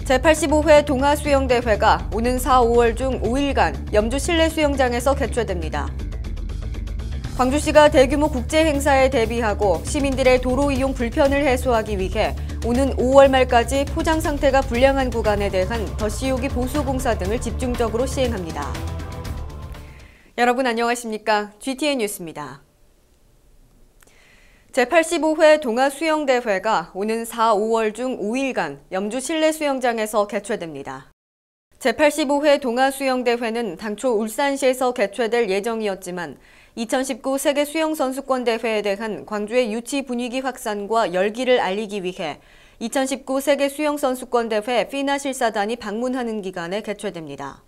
제85회 동아수영대회가 오는 4, 5월 중 5일간 염주 실내수영장에서 개최됩니다. 광주시가 대규모 국제행사에 대비하고 시민들의 도로 이용 불편을 해소하기 위해 오는 5월 말까지 포장 상태가 불량한 구간에 대한 덧씌우기 보수공사 등을 집중적으로 시행합니다. 여러분 안녕하십니까? GTN 뉴스입니다. 제85회 동아수영대회가 오는 4, 5월 중 5일간 염주 실내수영장에서 개최됩니다. 제85회 동아수영대회는 당초 울산시에서 개최될 예정이었지만 2019 세계수영선수권대회에 대한 광주의 유치 분위기 확산과 열기를 알리기 위해 2019 세계수영선수권대회 피나 실사단이 방문하는 기간에 개최됩니다.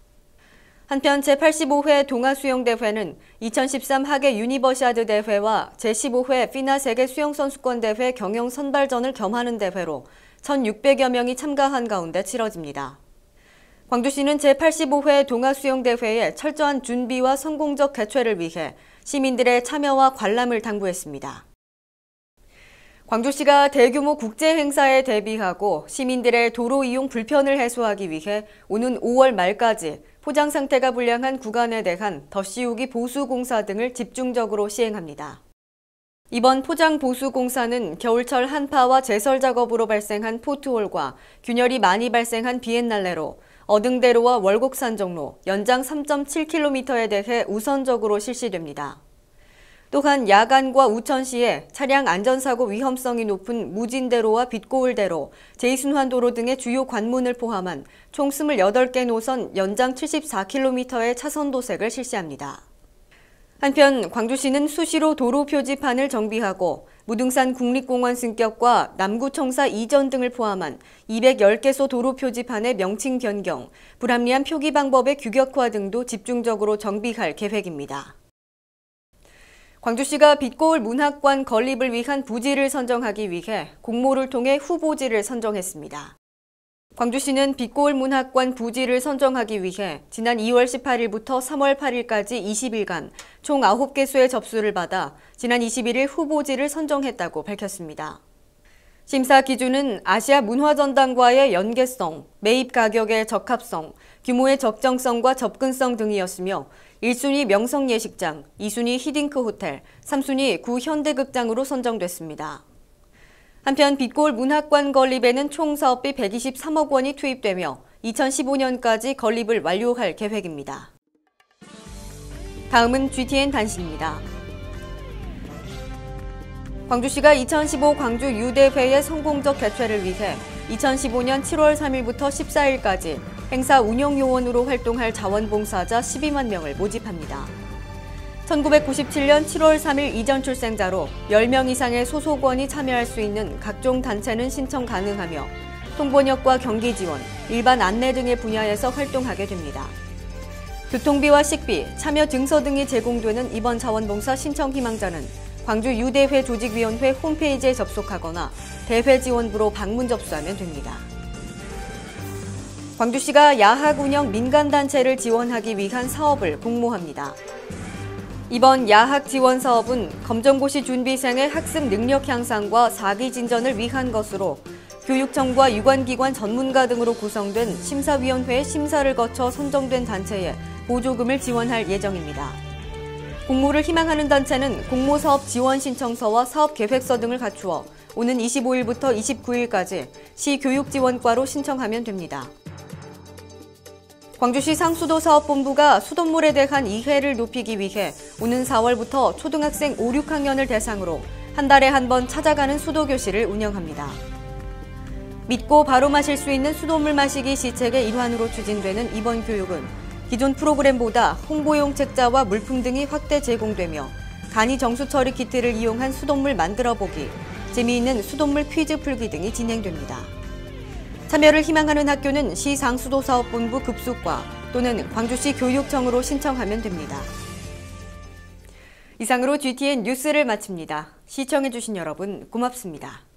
한편 제85회 동아수영대회는 2013 하계 유니버시아드 대회와 제15회 피나 세계수영선수권대회 경영선발전을 겸하는 대회로 1,600여 명이 참가한 가운데 치러집니다. 광주시는 제85회 동아수영대회의 철저한 준비와 성공적 개최를 위해 시민들의 참여와 관람을 당부했습니다. 광주시가 대규모 국제행사에 대비하고 시민들의 도로 이용 불편을 해소하기 위해 오는 5월 말까지 포장 상태가 불량한 구간에 대한 덧씌우기 보수공사 등을 집중적으로 시행합니다. 이번 포장 보수공사는 겨울철 한파와 제설 작업으로 발생한 포트홀과 균열이 많이 발생한 비엔날레로 어등대로와 월곡산정로 연장 3.7km에 대해 우선적으로 실시됩니다. 또한 야간과 우천 시에 차량 안전사고 위험성이 높은 무진대로와 빛고울대로, 제2순환도로 등의 주요 관문을 포함한 총 28개 노선 연장 74km의 차선 도색을 실시합니다. 한편 광주시는 수시로 도로 표지판을 정비하고 무등산 국립공원 승격과 남구청사 이전 등을 포함한 210개소 도로 표지판의 명칭 변경, 불합리한 표기 방법의 규격화 등도 집중적으로 정비할 계획입니다. 광주시가 빛고울 문학관 건립을 위한 부지를 선정하기 위해 공모를 통해 후보지를 선정했습니다. 광주시는 빛고울 문학관 부지를 선정하기 위해 지난 2월 18일부터 3월 8일까지 20일간 총 9개소의 접수를 받아 지난 21일 후보지를 선정했다고 밝혔습니다. 심사 기준은 아시아 문화전당과의 연계성, 매입 가격의 적합성, 규모의 적정성과 접근성 등이었으며 1순위 명성예식장, 2순위 히딩크 호텔, 3순위 구현대극장으로 선정됐습니다. 한편 빛고울 문학관 건립에는 총 사업비 123억 원이 투입되며 2015년까지 건립을 완료할 계획입니다. 다음은 GTN 단신입니다. 광주시가 2015 광주 유대회의 성공적 개최를 위해 2015년 7월 3일부터 14일까지 행사 운영요원으로 활동할 자원봉사자 12만 명을 모집합니다. 1997년 7월 3일 이전 출생자로 10명 이상의 소속원이 참여할 수 있는 각종 단체는 신청 가능하며 통번역과 경기 지원, 일반 안내 등의 분야에서 활동하게 됩니다. 교통비와 식비, 참여 증서 등이 제공되는 이번 자원봉사 신청 희망자는 광주 유대회 조직위원회 홈페이지에 접속하거나 대회지원부로 방문 접수하면 됩니다. 광주시가 야학 운영 민간단체를 지원하기 위한 사업을 공모합니다. 이번 야학 지원 사업은 검정고시 준비생의 학습 능력 향상과 사기 진전을 위한 것으로 교육청과 유관기관 전문가 등으로 구성된 심사위원회의 심사를 거쳐 선정된 단체에 보조금을 지원할 예정입니다. 공모를 희망하는 단체는 공모사업 지원 신청서와 사업계획서 등을 갖추어 오는 25일부터 29일까지 시교육지원과로 신청하면 됩니다. 광주시 상수도사업본부가 수돗물에 대한 이해를 높이기 위해 오는 4월부터 초등학생 5, 6학년을 대상으로 한 달에 한 번 찾아가는 수도교실을 운영합니다. 믿고 바로 마실 수 있는 수돗물 마시기 시책의 일환으로 추진되는 이번 교육은 기존 프로그램보다 홍보용 책자와 물품 등이 확대 제공되며 간이 정수 처리 키트를 이용한 수돗물 만들어보기, 재미있는 수돗물 퀴즈 풀기 등이 진행됩니다. 참여를 희망하는 학교는 시상수도사업본부 급수과 또는 광주시 교육청으로 신청하면 됩니다. 이상으로 GTN 뉴스를 마칩니다. 시청해주신 여러분 고맙습니다.